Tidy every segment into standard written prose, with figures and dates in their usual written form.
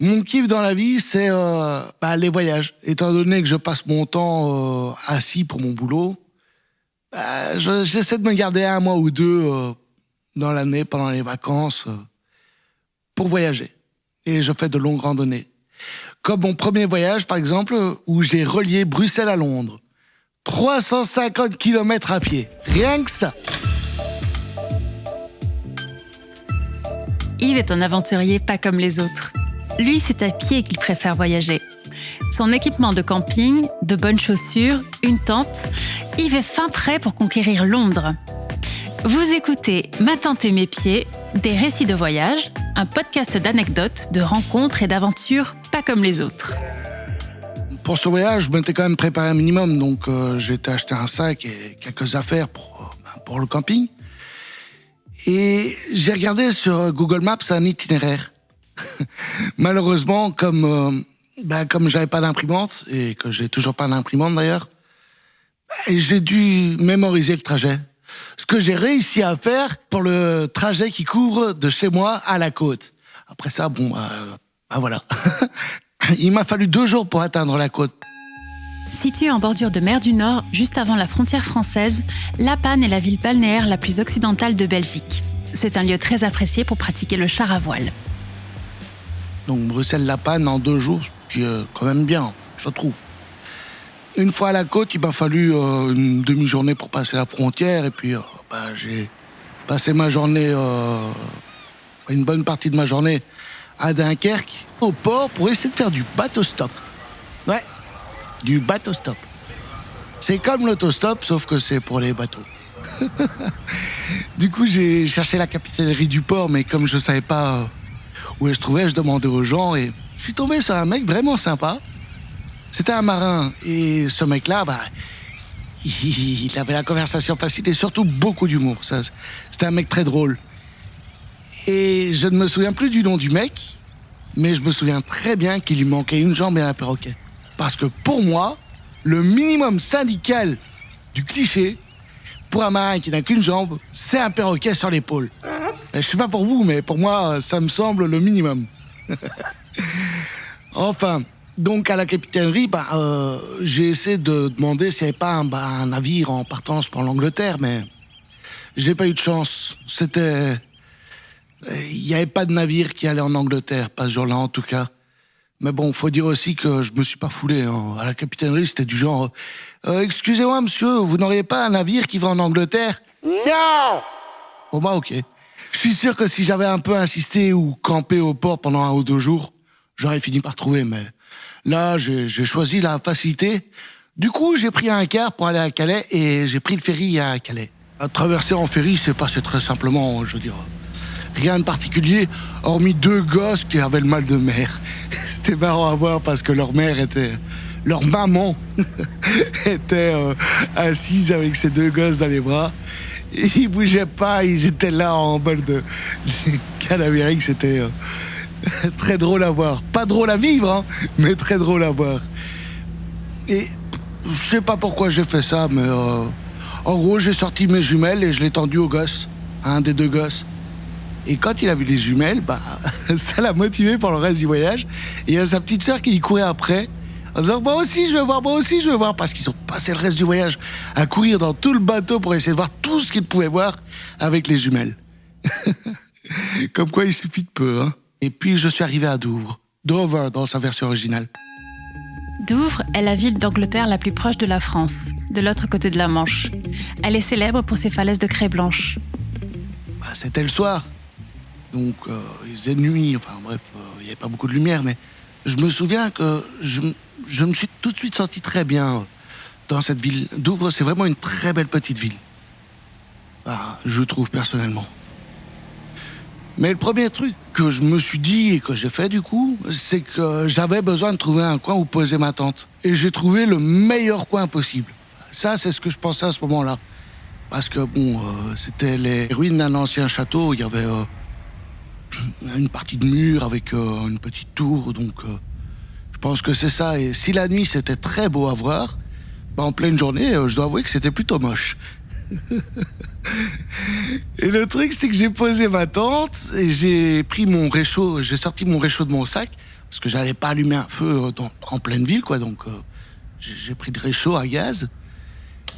Mon kiff dans la vie, c'est les voyages. Étant donné que je passe mon temps assis pour mon boulot, j'essaie de me garder un mois ou deux dans l'année, pendant les vacances, pour voyager. Et je fais de longues randonnées. Comme mon premier voyage, par exemple, où j'ai relié Bruxelles à Londres. 350 km à pied. Rien que ça. Yves est un aventurier pas comme les autres. Lui, c'est à pied qu'il préfère voyager. Son équipement de camping, de bonnes chaussures, une tente, Yves est fin prêt pour conquérir Londres. Vous écoutez Ma tente et mes pieds, des récits de voyage, un podcast d'anecdotes, de rencontres et d'aventures pas comme les autres. Pour ce voyage, je m'étais quand même préparé un minimum, donc j'ai été acheter un sac et quelques affaires pour le camping. Et j'ai regardé sur Google Maps un itinéraire. Malheureusement, comme j'avais pas d'imprimante, et que j'ai toujours pas d'imprimante d'ailleurs, j'ai dû mémoriser le trajet. Ce que j'ai réussi à faire pour le trajet qui couvre de chez moi à la côte. Après ça, voilà. Il m'a fallu 2 jours pour atteindre la côte. Située en bordure de mer du Nord, juste avant la frontière française, La Panne est la ville balnéaire la plus occidentale de Belgique. C'est un lieu très apprécié pour pratiquer le char à voile. Donc Bruxelles-La Panne en 2 jours, c'est quand même bien, je trouve. Une fois à la côte, il m'a fallu une demi-journée pour passer la frontière. Et puis j'ai passé ma journée, une bonne partie de ma journée à Dunkerque, au port, pour essayer de faire du bateau-stop. Ouais, du bateau-stop. C'est comme l'autostop, sauf que c'est pour les bateaux. Du coup, j'ai cherché la capitainerie du port, mais comme je savais pas où elle se trouvait, je demandais aux gens et je suis tombé sur un mec vraiment sympa. C'était un marin et ce mec-là, il avait la conversation facile et surtout beaucoup d'humour. C'était un mec très drôle. Et je ne me souviens plus du nom du mec, mais je me souviens très bien qu'il lui manquait une jambe et un perroquet. Parce que pour moi, le minimum syndical du cliché, pour un marin qui n'a qu'une jambe, c'est un perroquet sur l'épaule. Et je sais pas pour vous, mais pour moi, ça me semble le minimum. Enfin, donc à la capitainerie, j'ai essayé de demander s'il n'y avait pas un navire en partance pour l'Angleterre, mais j'ai pas eu de chance. Il n'y avait pas de navire qui allait en Angleterre, pas ce jour-là en tout cas. Mais bon, faut dire aussi que je me suis pas foulé. À la capitainerie, c'était du genre excusez-moi monsieur, vous n'auriez pas un navire qui va en Angleterre ? Non ! Bon ok. Je suis sûr que si j'avais un peu insisté ou campé au port pendant 1 ou 2 jours, j'aurais fini par trouver, mais là, j'ai choisi la facilité. Du coup, j'ai pris un car pour aller à Calais et j'ai pris le ferry à Calais. À traverser en ferry, c'est passé très simplement, je veux dire. Rien de particulier, hormis 2 gosses qui avaient le mal de mer. C'était marrant à voir parce que leur maman était assise avec ses 2 gosses dans les bras. Et ils bougeaient pas, ils étaient là en mode de cadavérique, c'était très drôle à voir. Pas drôle à vivre, hein, mais très drôle à voir. Et je sais pas pourquoi j'ai fait ça, mais en gros, j'ai sorti mes jumelles et je l'ai tendu au gosse, à un des 2 gosses. Et quand il a vu les jumelles, ça l'a motivé pour le reste du voyage. Et il y a sa petite sœur qui y courait après, en disant moi aussi je veux voir, parce qu'ils ont passé le reste du voyage à courir dans tout le bateau pour essayer de voir tout ce qu'ils pouvaient voir avec les jumelles. Comme quoi il suffit de peu, hein. Et puis je suis arrivé à Douvres. Dover dans sa version originale. Douvres est la ville d'Angleterre la plus proche de la France, de l'autre côté de la Manche. Elle est célèbre pour ses falaises de craie blanche. C'était le soir. Donc il faisait nuit, enfin bref, il n'y avait pas beaucoup de lumière, mais je me souviens que je me suis tout de suite senti très bien dans cette ville. Douvres, c'est vraiment une très belle petite ville. Je trouve personnellement. Mais le premier truc que je me suis dit et que j'ai fait du coup, c'est que j'avais besoin de trouver un coin où poser ma tente. Et j'ai trouvé le meilleur coin possible. Ça, c'est ce que je pensais à ce moment-là. Parce que c'était les ruines d'un ancien château. Il y avait une partie de mur avec une petite tour. Donc je pense que c'est ça. Et si la nuit, c'était très beau à voir, en pleine journée, je dois avouer que c'était plutôt moche. Et le truc, c'est que j'ai posé ma tente et j'ai sorti mon réchaud de mon sac parce que j'allais pas allumer un feu en pleine ville, quoi. Donc j'ai pris le réchaud à gaz.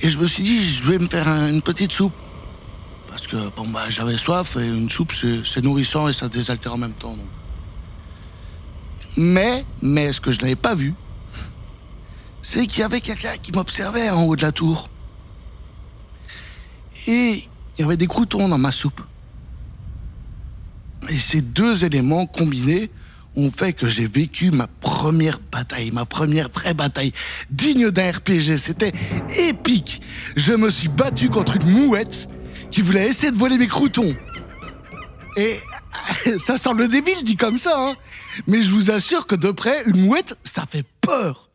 Et je me suis dit, je vais me faire une petite soupe. Parce que j'avais soif et une soupe, c'est nourrissant et ça désaltère en même temps. Donc. Mais ce que je n'avais pas vu, c'est qu'il y avait quelqu'un qui m'observait en haut de la tour. Et il y avait des croûtons dans ma soupe. Et ces deux éléments combinés ont fait que j'ai vécu ma première vraie bataille, digne d'un RPG. C'était épique. Je me suis battu contre une mouette qui voulait essayer de voler mes croûtons. Et ça semble débile dit comme ça, hein, mais je vous assure que de près, une mouette, ça fait peur.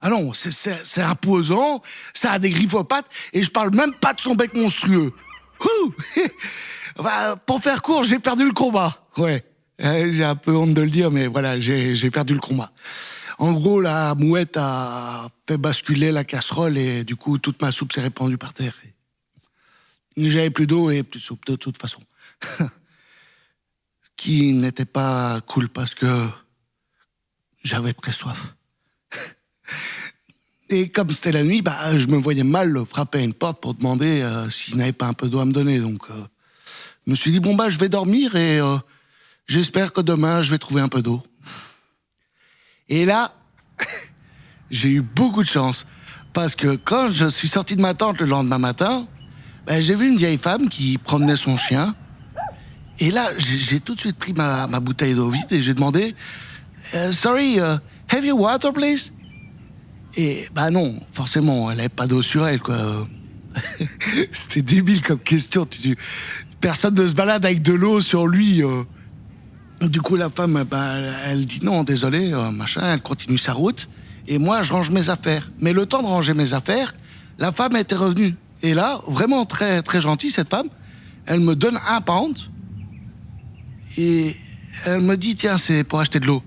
Ah non, c'est imposant, ça a des griffes aux pattes, et je parle même pas de son bec monstrueux. Pour faire court, j'ai perdu le combat. Ouais, j'ai un peu honte de le dire, mais voilà, j'ai perdu le combat. En gros, la mouette a fait basculer la casserole, et du coup, toute ma soupe s'est répandue par terre. J'avais plus d'eau et plus de soupe, de toute façon. Qui n'était pas cool, parce que j'avais très soif. Et comme c'était la nuit, je me voyais mal frapper à une porte pour demander s'il n'avait pas un peu d'eau à me donner. Donc, je me suis dit, je vais dormir et j'espère que demain, je vais trouver un peu d'eau. Et là, j'ai eu beaucoup de chance. Parce que quand je suis sorti de ma tente le lendemain matin, j'ai vu une vieille femme qui promenait son chien. Et là, j'ai tout de suite pris ma bouteille d'eau vide et j'ai demandé « Sorry, have you water, please ?» Et non, forcément, elle n'avait pas d'eau sur elle, quoi. C'était débile comme question. Personne ne se balade avec de l'eau sur lui. Du coup, la femme, elle dit non, désolé, machin. Elle continue sa route. Et moi, je range mes affaires. Mais le temps de ranger mes affaires, la femme était revenue. Et là, vraiment très, très gentille, cette femme, elle me donne 1 pound. Et elle me dit, tiens, c'est pour acheter de l'eau.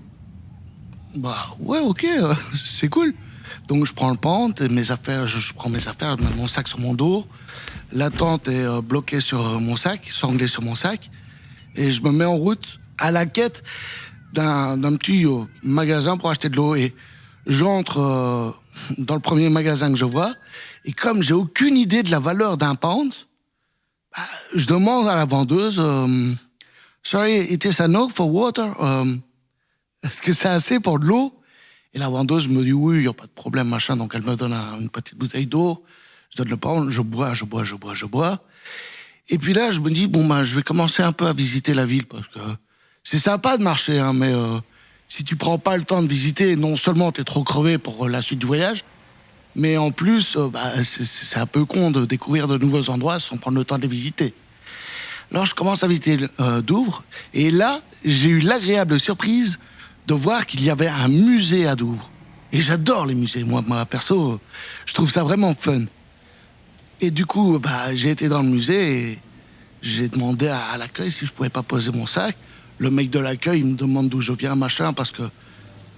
Ouais, ok, c'est cool. Donc je prends le pente, et mes affaires, je prends mes affaires, je mets mon sac sur mon dos. La tente est bloquée sur mon sac, sanglée sur mon sac. Et je me mets en route à la quête d'un petit magasin pour acheter de l'eau. Et j'entre dans le premier magasin que je vois. Et comme j'ai aucune idée de la valeur d'1 pound, je demande à la vendeuse « Sorry, it is enough for water? Est-ce que c'est assez pour de l'eau ?» Et la vendeuse me dit oui, il n'y a pas de problème, machin. Donc elle me donne une petite bouteille d'eau. Je donne le pound, je bois. Et puis là, je me dis, je vais commencer un peu à visiter la ville. Parce que c'est sympa de marcher, hein, mais si tu prends pas le temps de visiter, non seulement t'es trop crevé pour la suite du voyage, mais en plus, c'est un peu con de découvrir de nouveaux endroits sans prendre le temps de les visiter. Alors je commence à visiter Douvres. Et là, j'ai eu l'agréable surprise de voir qu'il y avait un musée à Douvres. Et j'adore les musées. Moi, perso, je trouve ça vraiment fun. Et du coup, j'ai été dans le musée et j'ai demandé à l'accueil si je pouvais pas poser mon sac. Le mec de l'accueil, il me demande d'où je viens, machin, parce que,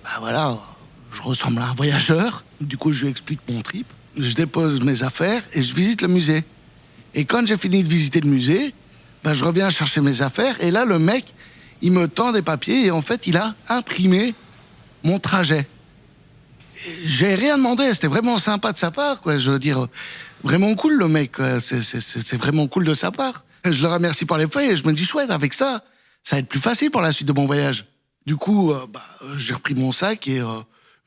je ressemble à un voyageur. Du coup, je lui explique mon trip. Je dépose mes affaires et je visite le musée. Et quand j'ai fini de visiter le musée, je reviens chercher mes affaires. Et là, le mec, il me tend des papiers et en fait, il a imprimé mon trajet. J'ai rien demandé, c'était vraiment sympa de sa part, quoi. Je veux dire, vraiment cool, le mec, quoi. C'est vraiment cool de sa part. Je le remercie pour les feuilles et je me dis, chouette, avec ça, ça va être plus facile pour la suite de mon voyage. Du coup, j'ai repris mon sac et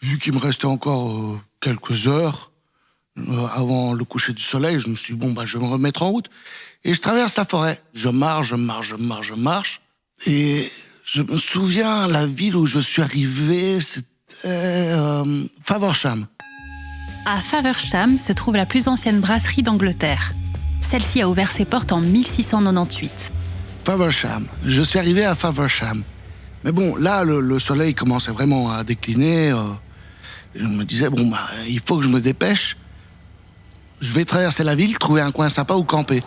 vu qu'il me restait encore quelques heures avant le coucher du soleil, je me suis dit, je vais me remettre en route. Et je traverse la forêt. Je marche. Et je me souviens, la ville où je suis arrivé, c'était Faversham. À Faversham se trouve la plus ancienne brasserie d'Angleterre. Celle-ci a ouvert ses portes en 1698. Faversham. Je suis arrivé à Faversham. Mais là, le soleil commençait vraiment à décliner. Je me disais, il faut que je me dépêche. Je vais traverser la ville, trouver un coin sympa où camper.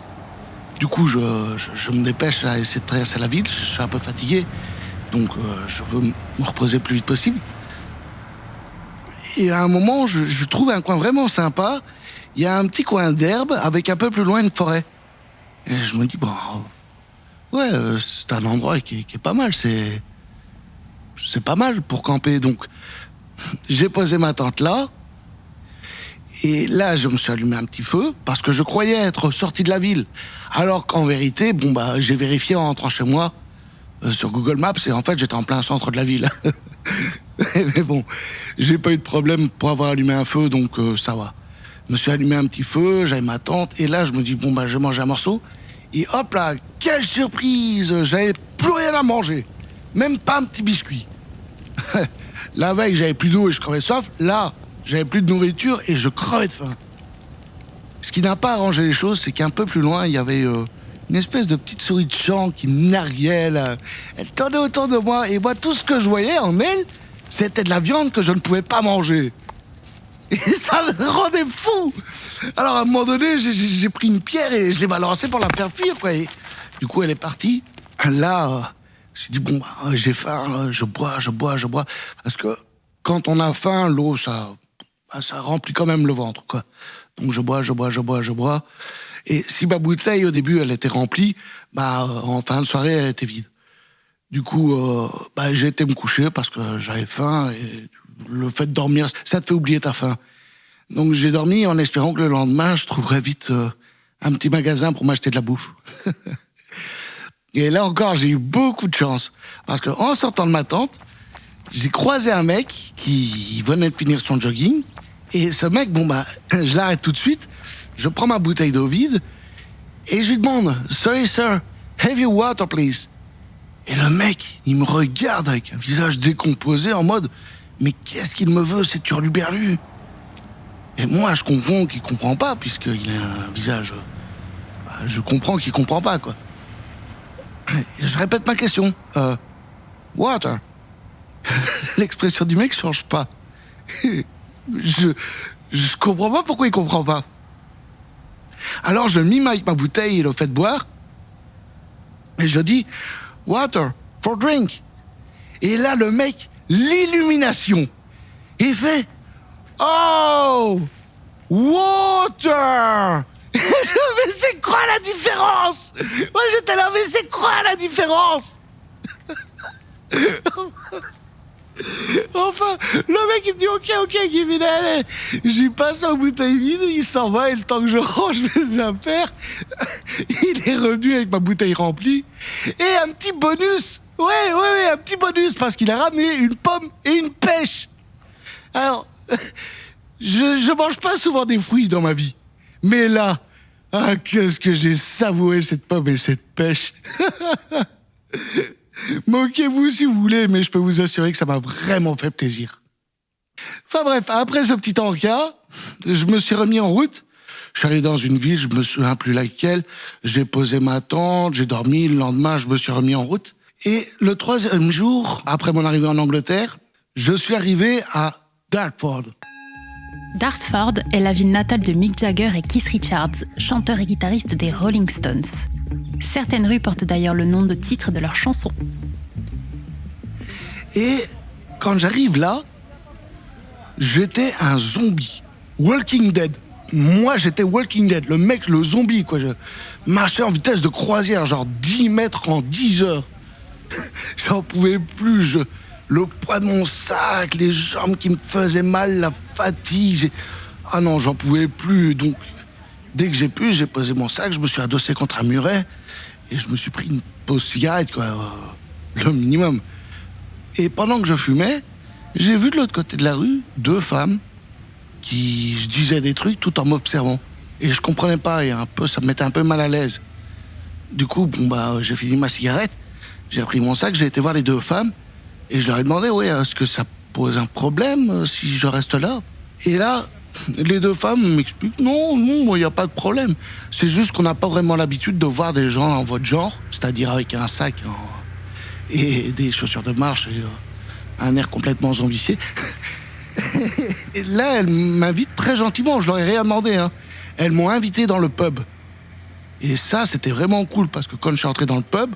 Du coup, je me dépêche à essayer de traverser la ville. Je suis un peu fatigué, donc je veux me reposer le plus vite possible. Et à un moment, je trouve un coin vraiment sympa. Il y a un petit coin d'herbe avec un peu plus loin une forêt. Et je me dis, c'est un endroit qui est pas mal. c'est pas mal pour camper. Donc, j'ai posé ma tente là. Et là, je me suis allumé un petit feu parce que je croyais être sorti de la ville. Alors qu'en vérité, j'ai vérifié en rentrant chez moi sur Google Maps et en fait, j'étais en plein centre de la ville. Mais bon, j'ai pas eu de problème pour avoir allumé un feu, donc ça va. Je me suis allumé un petit feu, j'avais ma tente et là, je me dis, je vais manger un morceau. Et hop là, quelle surprise! J'avais plus rien à manger. Même pas un petit biscuit. La veille, j'avais plus d'eau et je crevais de soif. Là, j'avais plus de nourriture et je crevais de faim. Ce qui n'a pas arrangé les choses, c'est qu'un peu plus loin, il y avait une espèce de petite souris de champ qui me narguait, là. Elle tournait autour de moi et moi, tout ce que je voyais en elle, c'était de la viande que je ne pouvais pas manger. Et ça me rendait fou. Alors à un moment donné, j'ai pris une pierre et je l'ai balancée pour la faire fuir, quoi. Et du coup, elle est partie. Là, je me suis dit, j'ai faim, je bois. Parce que quand on a faim, l'eau, ça remplit quand même le ventre, quoi. Donc je bois. Et si ma bouteille, au début, elle était remplie, en fin de soirée, elle était vide. Du coup, j'ai été me coucher parce que j'avais faim et le fait de dormir, ça te fait oublier ta faim. Donc j'ai dormi en espérant que le lendemain, je trouverais vite un petit magasin pour m'acheter de la bouffe. Et là encore, j'ai eu beaucoup de chance. Parce qu'en sortant de ma tente, j'ai croisé un mec qui venait de finir son jogging. Et ce mec, je l'arrête tout de suite. Je prends ma bouteille d'eau vide et je lui demande « Sorry sir, have your water please ?» Et le mec, il me regarde avec un visage décomposé en mode « Mais qu'est-ce qu'il me veut, cet turluberlu ?» Et moi, je comprends qu'il comprend pas, puisqu'il a un visage... je comprends qu'il comprend pas, quoi. Et je répète ma question. Water. L'expression du mec change pas. Je comprends pas pourquoi il comprend pas. Alors je mime avec ma bouteille et le fait de boire. Et je dis « Water, for drink ». Et là, le mec, l'illumination. Il fait « Oh, water !» Mais c'est quoi la différence? Moi j'étais là, mais c'est quoi la différence? Enfin, le mec il me dit ok, Kevin, allez. J'y passe ma bouteille vide, il s'en va et le temps que je range mes affaires, il est revenu avec ma bouteille remplie et un petit bonus. Ouais, un petit bonus parce qu'il a ramené une pomme et une pêche. Alors, je mange pas souvent des fruits dans ma vie, mais là, qu'est-ce que j'ai savouré cette pomme et cette pêche. Moquez-vous si vous voulez, mais je peux vous assurer que ça m'a vraiment fait plaisir. Enfin bref, après ce petit encas, je me suis remis en route. Je suis allé dans une ville, je me souviens plus laquelle. J'ai posé ma tente, j'ai dormi. Le lendemain, je me suis remis en route. Et le 3e jour, après mon arrivée en Angleterre, je suis arrivé à Dartford. Dartford est la ville natale de Mick Jagger et Keith Richards, chanteurs et guitaristes des Rolling Stones. Certaines rues portent d'ailleurs le nom de titre de leurs chansons. Et quand j'arrive là, j'étais un zombie. Walking Dead. Moi, j'étais Walking Dead. Le mec, le zombie, quoi. Je marchais en vitesse de croisière, genre 10 mètres en 10 heures. J'en pouvais plus. Le poids de mon sac, les jambes qui me faisaient mal, la fatigue. Ah non, j'en pouvais plus. Donc, dès que j'ai pu, j'ai posé mon sac, je me suis adossé contre un muret et je me suis pris une pause cigarette, quoi. Le minimum. Et pendant que je fumais, j'ai vu de l'autre côté de la rue 2 femmes qui se disaient des trucs tout en m'observant. Et je comprenais pas, et ça me mettait un peu mal à l'aise. Du coup, j'ai fini ma cigarette, j'ai pris mon sac, j'ai été voir les 2 femmes, et je leur ai demandé, est-ce que ça pose un problème si je reste là? Et là, les 2 femmes m'expliquent, non, il n'y a pas de problème. C'est juste qu'on n'a pas vraiment l'habitude de voir des gens en votre genre, c'est-à-dire avec un sac et des chaussures de marche et un air complètement zombicié. Et là, elles m'invitent très gentiment, je leur ai rien demandé. Elles m'ont invité dans le pub. Et ça, c'était vraiment cool, parce que quand je suis entré dans le pub,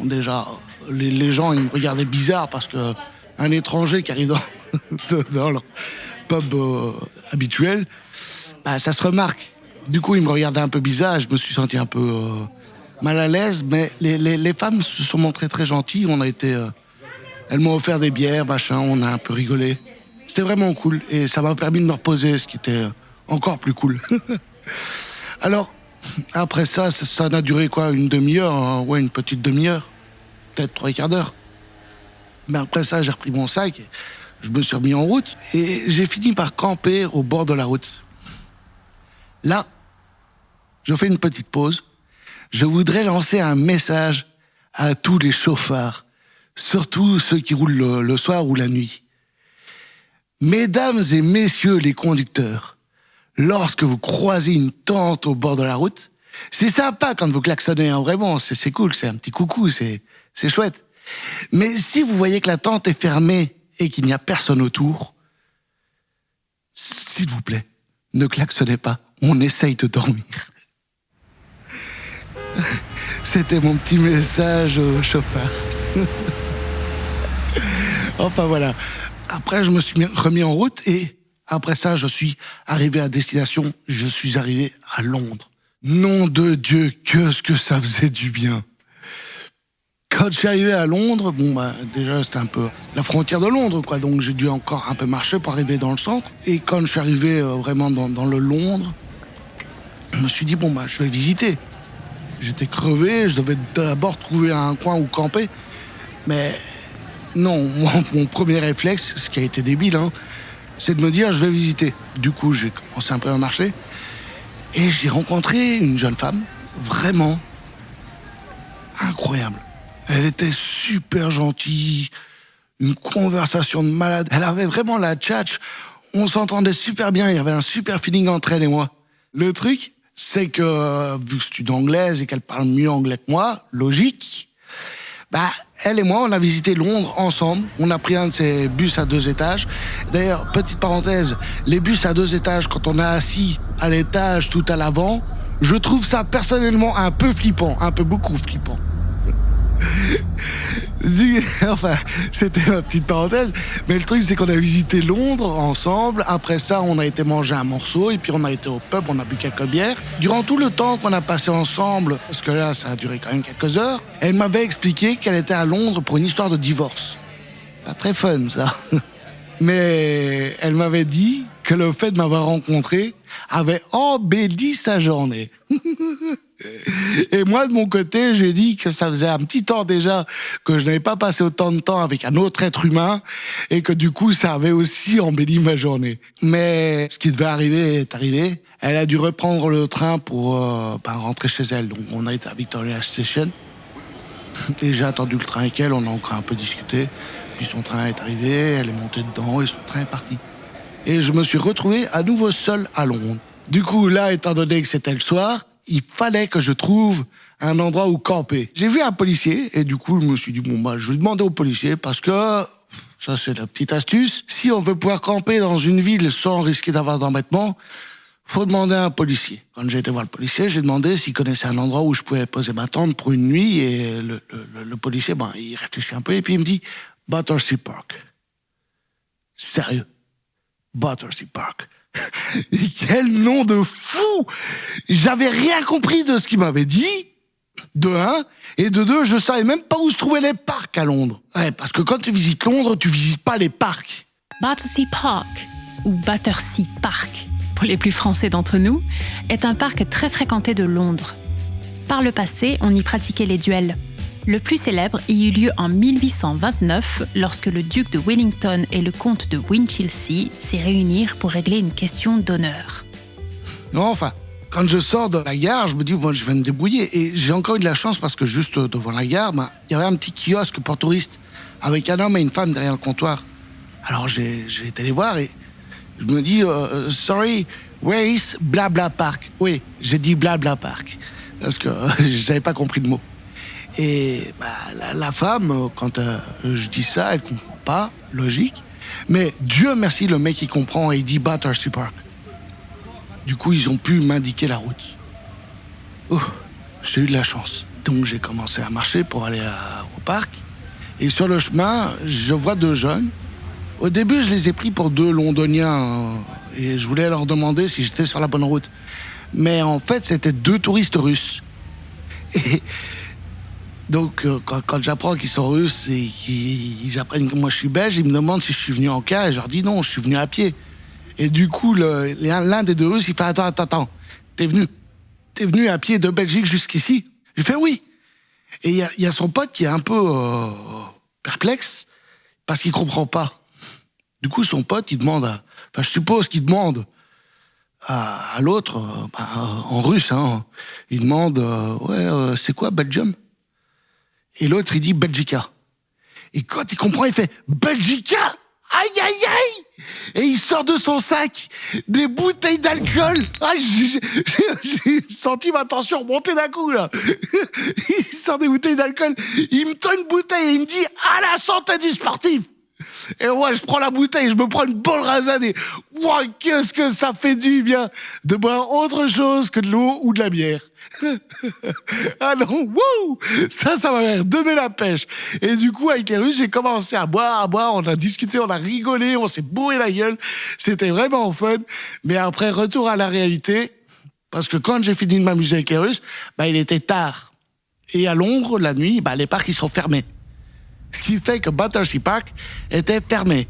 déjà, les gens, ils me regardaient bizarre, parce que un étranger qui arrive dans leur pub habituel, ça se remarque. Du coup, ils me regardaient un peu bizarre, je me suis senti un peu mal à l'aise, mais les femmes se sont montrées très gentilles, on a été Elles m'ont offert des bières, machin, on a un peu rigolé. C'était vraiment cool et ça m'a permis de me reposer, ce qui était encore plus cool. Alors, après ça n'a duré quoi, une demi-heure, hein, ouais, une petite demi-heure, peut-être 3/4 d'heure. Mais après ça, j'ai repris mon sac, je me suis remis en route et j'ai fini par camper au bord de la route. Là, je fais une petite pause. Je voudrais lancer un message à tous les chauffards, surtout ceux qui roulent le soir ou la nuit. Mesdames et messieurs les conducteurs, lorsque vous croisez une tente au bord de la route, c'est sympa quand vous klaxonnez, hein, vraiment, c'est cool, c'est un petit coucou, c'est chouette. Mais si vous voyez que la tente est fermée et qu'il n'y a personne autour, s'il vous plaît, ne klaxonnez pas, on essaye de dormir. C'était mon petit message au chauffeur. Enfin voilà. Après, je me suis remis en route et après ça, je suis arrivé à destination. Je suis arrivé à Londres. Nom de Dieu, qu'est-ce que ça faisait du bien. Quand je suis arrivé à Londres, déjà c'était un peu la frontière de Londres, quoi. Donc j'ai dû encore un peu marcher pour arriver dans le centre. Et quand je suis arrivé vraiment dans le Londres, je me suis dit je vais visiter. J'étais crevé, je devais d'abord trouver un coin où camper. Mais non, mon premier réflexe, ce qui a été débile, hein, c'est de me dire je vais visiter. Du coup, j'ai commencé un peu à marcher. Et j'ai rencontré une jeune femme, vraiment incroyable. Elle était super gentille, une conversation de malade. Elle avait vraiment la tchatche. On s'entendait super bien, il y avait un super feeling entre elle et moi. Le truc, c'est que, vu que je suis d'anglaise et qu'elle parle mieux anglais que moi, logique, elle et moi, on a visité Londres ensemble. On a pris un de ces bus à 2 étages. D'ailleurs, petite parenthèse, les bus à 2 étages, quand on est assis à l'étage tout à l'avant, je trouve ça personnellement un peu flippant, un peu beaucoup flippant. Enfin, c'était ma petite parenthèse. Mais le truc, c'est qu'on a visité Londres ensemble. Après ça, on a été manger un morceau et puis on a été au pub, on a bu quelques bières. Durant tout le temps qu'on a passé ensemble, parce que là, ça a duré quand même quelques heures, elle m'avait expliqué qu'elle était à Londres pour une histoire de divorce. Pas très fun, ça. Mais elle m'avait dit que le fait de m'avoir rencontré avait embelli sa journée. Et moi, de mon côté, j'ai dit que ça faisait un petit temps déjà que je n'avais pas passé autant de temps avec un autre être humain et que du coup, ça avait aussi embelli ma journée. Mais ce qui devait arriver est arrivé. Elle a dû reprendre le train pour rentrer chez elle. Donc, on a été à Victoria Station. Et j'ai attendu le train avec elle, on a encore un peu discuté. Puis son train est arrivé, elle est montée dedans et son train est parti. Et je me suis retrouvé à nouveau seul à Londres. Du coup, là, étant donné que c'était le soir, il fallait que je trouve un endroit où camper. J'ai vu un policier et du coup, je me suis dit, je vais demander au policier parce que, ça c'est la petite astuce, si on veut pouvoir camper dans une ville sans risquer d'avoir d'embêtement, faut demander à un policier. Quand j'ai été voir le policier, j'ai demandé s'il connaissait un endroit où je pouvais poser ma tente pour une nuit et le policier, il réfléchit un peu et puis il me dit Battersea Park. Sérieux, Battersea Park. Et quel nom de fou! J'avais rien compris de ce qu'il m'avait dit, de un, et de deux, je savais même pas où se trouvaient les parcs à Londres. Ouais, parce que quand tu visites Londres, tu visites pas les parcs. Battersea Park, ou Battersea Park, pour les plus français d'entre nous, est un parc très fréquenté de Londres. Par le passé, on y pratiquait les duels. Le plus célèbre y eut lieu en 1829, lorsque le duc de Wellington et le comte de Winchelsea s'y réunirent pour régler une question d'honneur. Non, enfin, quand je sors de la gare, je me dis, je vais me débrouiller. Et j'ai encore eu de la chance parce que juste devant la gare, il y avait un petit kiosque pour touristes avec un homme et une femme derrière le comptoir. Alors j'ai été les voir et je me dis, sorry, where is Blabla Park? Oui, j'ai dit Blabla Park parce que j'avais pas compris le mot. Et la femme, quand je dis ça, elle comprend pas, logique. Mais Dieu merci, le mec il comprend et il dit Battersea Park. Du coup, ils ont pu m'indiquer la route. J'ai eu de la chance. Donc j'ai commencé à marcher pour aller au parc. Et sur le chemin, je vois 2 jeunes. Au début, je les ai pris pour 2 Londoniens et je voulais leur demander si j'étais sur la bonne route. Mais en fait, c'était 2 touristes russes. Et Donc, quand j'apprends qu'ils sont russes et qu'ils apprennent que moi je suis belge, ils me demandent si je suis venu en car et je leur dis non, je suis venu à pied. Et du coup, l'un des deux Russes, il fait attends, t'es venu à pied de Belgique jusqu'ici? J'ai fait oui. Et il y a son pote qui est un peu perplexe parce qu'il comprend pas. Du coup, son pote, il demande, je suppose qu'il demande à l'autre, en russe, hein, il demande, c'est quoi Belgium? Et l'autre, il dit Belgica. Et quand il comprend, il fait Belgica! Aïe, aïe, aïe! Et il sort de son sac des bouteilles d'alcool. Ah, j'ai senti ma tension monter d'un coup, là. Il sort des bouteilles d'alcool. Il me tend une bouteille et il me dit à la santé du sportif. Et moi, je prends la bouteille, je me prends une bonne rasade et ouah, qu'est-ce que ça fait du bien de boire autre chose que de l'eau ou de la bière. Ah non, wouh, ça m'a donné la pêche. Et du coup, avec les Russes, j'ai commencé à boire, on a discuté, on a rigolé, on s'est bourré la gueule. C'était vraiment fun. Mais après, retour à la réalité, parce que quand j'ai fini de m'amuser avec les Russes, il était tard. Et à Londres, la nuit, les parcs, ils sont fermés. Ce qui fait que Battersea Park était fermé,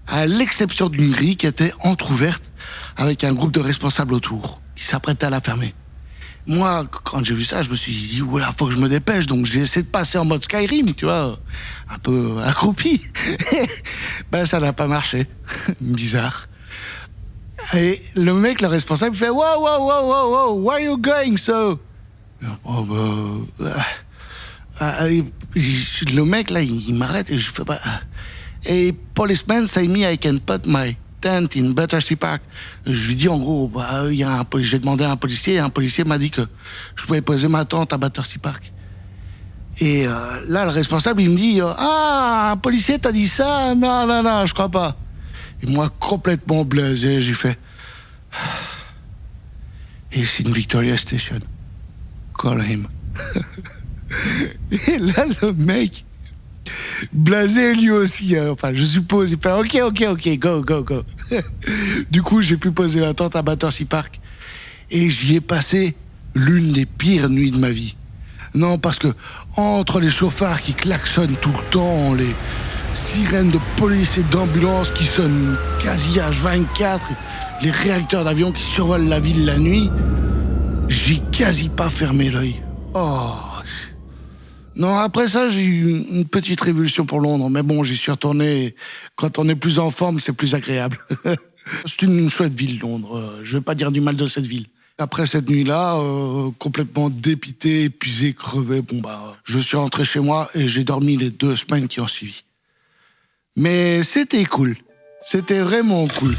à l'exception d'une grille qui était entrouverte avec un groupe de responsables autour, qui s'apprêtaient à la fermer. Moi, quand j'ai vu ça, je me suis dit, voilà, faut que je me dépêche, donc j'ai essayé de passer en mode Skyrim, tu vois, un peu accroupi. Ça n'a pas marché. Bizarre. Et le mec, le responsable, fait, wow, where are you going, so? Le mec, là, il m'arrête et je fais hey, policeman say me I can put my tent in Battersea Park. Je lui dis, en gros, j'ai demandé à un policier et un policier m'a dit que je pouvais poser ma tente à Battersea Park. Et là, le responsable, il me dit, un policier t'a dit ça? Non, je crois pas. Et moi, complètement blasé, j'ai fait, he's in Victoria Station. Call him. Et là, le mec, blasé lui aussi, je suppose, il fait ok, go. Du coup, j'ai pu poser la tente à Battersea Park. Et j'y ai passé l'une des pires nuits de ma vie. Non, parce que entre les chauffards qui klaxonnent tout le temps, les sirènes de police et d'ambulance qui sonnent quasi H24, les réacteurs d'avion qui survolent la ville la nuit, j'ai quasi pas fermé l'œil. Oh. Non, après ça, j'ai eu une petite révolution pour Londres. Mais bon, j'y suis retourné. Quand on est plus en forme, c'est plus agréable. C'est une chouette ville, Londres. Je vais pas dire du mal de cette ville. Après cette nuit-là, complètement dépité, épuisé, crevé, je suis rentré chez moi et j'ai dormi les 2 semaines qui ont suivi. Mais c'était cool. C'était vraiment cool.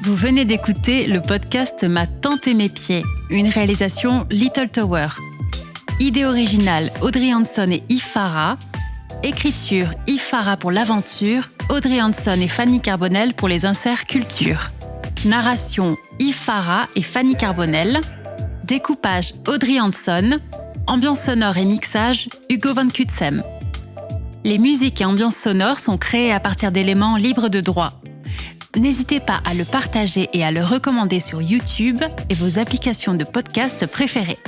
Vous venez d'écouter le podcast Ma tante et mes pieds, une réalisation Little Tower. Idée originale Audrey Hanson et Yves Farah. Écriture Yves Farah pour l'aventure, Audrey Hanson et Fanny Carbonel pour les inserts culture. Narration Yves Farah et Fanny Carbonel. Découpage Audrey Hanson. Ambiance sonore et mixage Hugo Van Kutsem. Les musiques et ambiances sonores sont créées à partir d'éléments libres de droit. N'hésitez pas à le partager et à le recommander sur YouTube et vos applications de podcast préférées.